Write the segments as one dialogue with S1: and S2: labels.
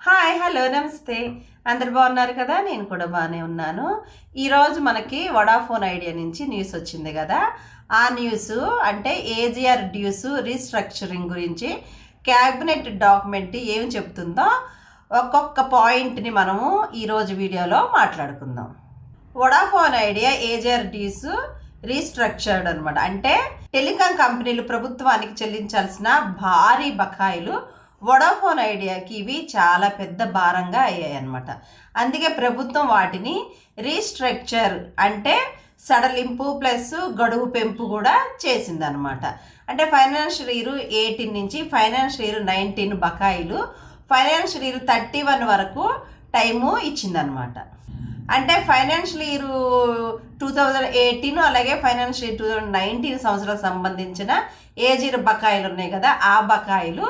S1: Hi hello నమస్తే. అందరు బాగున్నారు కదా? నేను కూడా బాగానే ఉన్నాను. ఈరోజు మనకి వడాఫోన్ ఐడియా నుంచి న్యూస్ వచ్చింది కదా. ఆ న్యూస్ అంటే ఏజీఆర్ డ్యూస్ రీస్ట్రక్చరింగ్ గురించి క్యాబినెట్ డాక్యుమెంట్ ఏం చెప్తుందో ఒక్కొక్క పాయింట్ని మనము ఈరోజు వీడియోలో మాట్లాడుకుందాం. Vodafone Idea AGR dues restructured అనమాట. అంటే టెలికాం కంపెనీలు ప్రభుత్వానికి చెల్లించాల్సిన భారీ బకాయిలు వడాఫోన్ ఐడియాకి ఇవి చాలా పెద్ద భారంగా అయ్యాయి అన్నమాట. అందుకే ప్రభుత్వం వాటిని రీస్ట్రక్చర్ అంటే సడలింపు ప్లస్ గడువు పెంపు కూడా చేసిందనమాట. అంటే ఫైనాన్షియల్ ఇయర్ 18 నుంచి ఫైనాన్షియల్ ఇయర్ 19 బకాయిలు ఫైనాన్షియల్ ఇయర్ 31 వరకు టైము ఇచ్చిందనమాట. అంటే ఫైనాన్షియల్ ఇయర్ 2018 అలాగే ఫైనాన్షియల్ ఇయర్ 2019 సంవత్సరాలకు సంబంధించిన ఏజీర్ బకాయిలు ఉన్నాయి కదా, ఆ బకాయిలు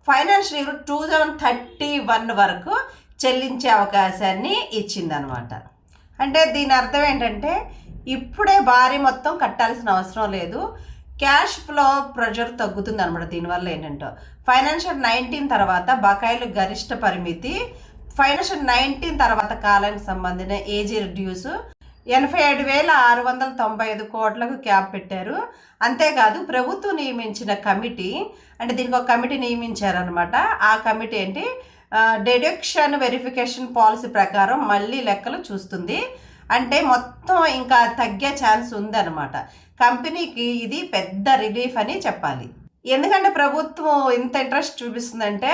S1: ఫైనాన్షియల్ ఇయర్ 2031 వరకు చెల్లించే అవకాశాన్ని ఇచ్చిందనమాట. అంటే దీని అర్థం ఏంటంటే ఇప్పుడే భారీ మొత్తం కట్టాల్సిన అవసరం లేదు, క్యాష్ ఫ్లో ప్రెషర్ తగ్గుతుంది అనమాట. దీనివల్ల ఏంటంటే ఫైనాన్షియల్ 19 తర్వాత బకాయిలు గరిష్ట పరిమితి ఫైనాన్షియల్ 19 తర్వాత కాలానికి సంబంధించిన ఏజీ డ్యూస్ 87,695 కోట్లకు క్యాప్ పెట్టారు. అంతేకాదు ప్రభుత్వం నియమించిన కమిటీ, అంటే దీనికి ఒక కమిటీ నియమించారనమాట. ఆ కమిటీ ఏంటి, డెడక్షన్ వెరిఫికేషన్ పాలసీ ప్రకారం మళ్ళీ లెక్కలు చూస్తుంది. అంటే మొత్తం ఇంకా తగ్గే ఛాన్స్ ఉందన్నమాట. కంపెనీకి ఇది పెద్ద రిలీఫ్ అని చెప్పాలి. ఎందుకంటే ప్రభుత్వం ఇంత ఇంట్రెస్ట్ చూపిస్తుందంటే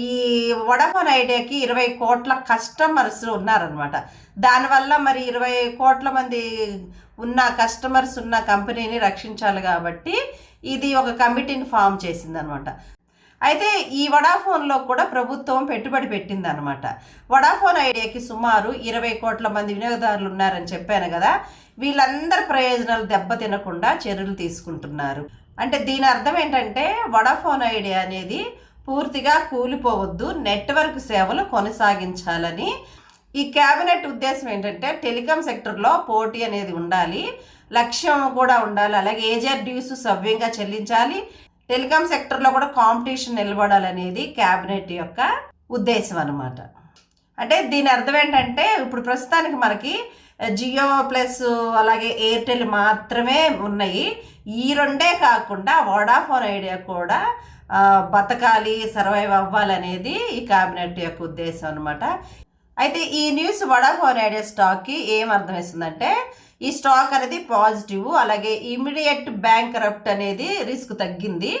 S1: ఈ వడాఫోన్ ఐడియాకి 20 కోట్ల కస్టమర్స్ ఉన్నారనమాట. దానివల్ల మరి 20 కోట్ల మంది ఉన్న కస్టమర్స్ ఉన్న కంపెనీని రక్షించాలి కాబట్టి ఇది ఒక కమిటీని ఫామ్ చేసిందనమాట. అయితే ఈ వడాఫోన్లో కూడా ప్రభుత్వం పెట్టుబడి పెట్టిందనమాట. వడాఫోన్ ఐడియాకి సుమారు 20 కోట్ల మంది వినియోగదారులు ఉన్నారని చెప్పాను కదా. వీళ్ళందరి ప్రయోజనాలు దెబ్బతినకుండా చర్యలు తీసుకుంటున్నారు. అంటే దీని అర్థం ఏంటంటే వడాఫోన్ ఐడియా అనేది పూర్తిగా కూలిపోవద్దు, నెట్వర్క్ సేవలు కొనసాగించాలని. ఈ క్యాబినెట్ ఉద్దేశం ఏంటంటే టెలికాం సెక్టర్లో పోటీ అనేది ఉండాలి, లక్ష్యం కూడా ఉండాలి, అలాగే ఏజీఆర్ డ్యూస్ సవ్యంగా చెల్లించాలి, టెలికాం సెక్టర్లో కూడా కాంపిటీషన్ నిలబడాలనేది క్యాబినెట్ యొక్క ఉద్దేశం అన్నమాట. అంటే దీని అర్థం ఏంటంటే ఇప్పుడు ప్రస్తుతానికి మనకి జియో ప్లస్ అలాగే ఎయిర్టెల్ మాత్రమే ఉన్నాయి. ఈ రెండే కాకుండా వడాఫోన్ ఐడియా కూడా బతకాలి, సర్వైవ్ అవ్వాలనేది ఈ క్యాబినెట్ యొక్క ఉద్దేశం అనమాట. అయితే ఈ న్యూస్ వడాఫోన్ ఐడియా స్టాక్కి ఏం అర్థమవుతుందంటే ఈ స్టాక్ అనేది పాజిటివ్, అలాగే ఇమీడియట్ బ్యాంక్ కరప్ట్ అనేది రిస్క్ తగ్గింది,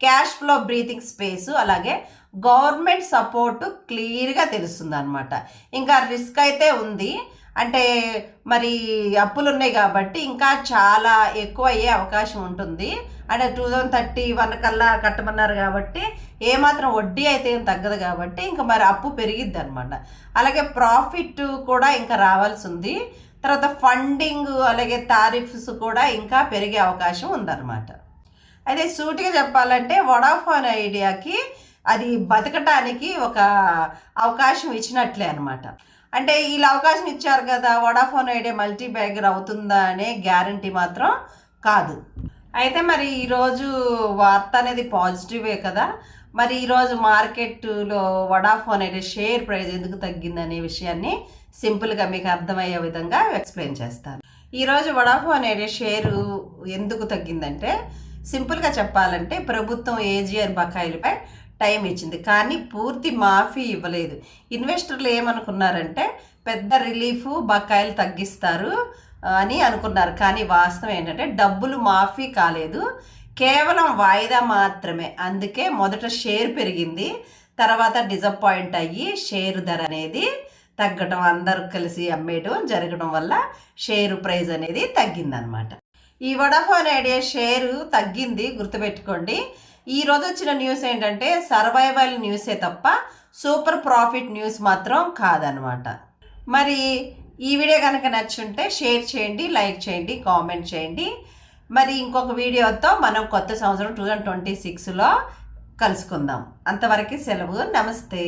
S1: క్యాష్ ఫ్లో బ్రీతింగ్ స్పేస్, అలాగే గవర్నమెంట్ సపోర్టు క్లియర్గా తెలుస్తుంది అనమాట. ఇంకా రిస్క్ అయితే ఉంది, అంటే మరి అప్పులు ఉన్నాయి కాబట్టి ఇంకా చాలా ఎక్కువ అయ్యే అవకాశం ఉంటుంది. అంటే 2031 కల్లా కట్టమన్నారు కాబట్టి ఏమాత్రం వడ్డీ అయితే ఏం తగ్గదు కాబట్టి ఇంకా మరి అప్పు పెరిగిద్ది అనమాట. అలాగే ప్రాఫిట్ కూడా ఇంకా రావాల్సి ఉంది. తర్వాత ఫండింగ్ అలాగే టారిఫ్స్ కూడా ఇంకా పెరిగే అవకాశం ఉందన్నమాట. అయితే సూటిగా చెప్పాలంటే వడాఫోన్ ఐడియాకి అది బతకటానికి ఒక అవకాశం ఇచ్చినట్లే అనమాట. అంటే వీళ్ళు అవకాశం ఇచ్చారు కదా, వడాఫోన్ ఐడియా మల్టీ బ్యాగర్ అవుతుందా అనే గ్యారంటీ మాత్రం కాదు. అయితే మరి ఈరోజు వార్త అనేది పాజిటివే కదా. మరి ఈరోజు మార్కెట్లో వడాఫోన్ ఐడియా షేర్ ప్రైస్ ఎందుకు తగ్గిందనే విషయాన్ని సింపుల్గా మీకు అర్థమయ్యే విధంగా ఎక్స్ప్లెయిన్ చేస్తాను. ఈరోజు వడాఫోన్ ఐడియా షేరు ఎందుకు తగ్గిందంటే సింపుల్గా చెప్పాలంటే ప్రభుత్వం ఏజీఆర్ బకాయిలపై టైం ఇచ్చింది, కానీ పూర్తి మాఫీ ఇవ్వలేదు. ఇన్వెస్టర్లు ఏమనుకున్నారంటే పెద్ద రిలీఫ్, బకాయిలు తగ్గిస్తారు అని అనుకున్నారు. కానీ వాస్తవం ఏంటంటే డబ్బులు మాఫీ కాలేదు, కేవలం వాయిదా మాత్రమే. అందుకే మొదట షేర్ పెరిగింది, తర్వాత డిసప్పాయింట్ అయ్యి షేరు ధర అనేది తగ్గడం, అందరూ కలిసి అమ్మేయడం జరగడం వల్ల షేరు ప్రైస్ అనేది తగ్గిందనమాట. ఈ వడాఫోన్ ఐడియా షేరు తగ్గింది గుర్తుపెట్టుకోండి. ఈ రోజు వచ్చిన న్యూస్ ఏంటంటే సర్వైవల్ న్యూసే తప్ప సూపర్ ప్రాఫిట్ న్యూస్ మాత్రం కాదనమాట. మరి ఈ వీడియో కనుక నచ్చుంటే షేర్ చేయండి, లైక్ చేయండి, కామెంట్ చేయండి. మరి ఇంకొక వీడియోతో మనం కొత్త సంవత్సరం 2026లో కలుసుకుందాం. అంతవరకు సెలవు, నమస్తే.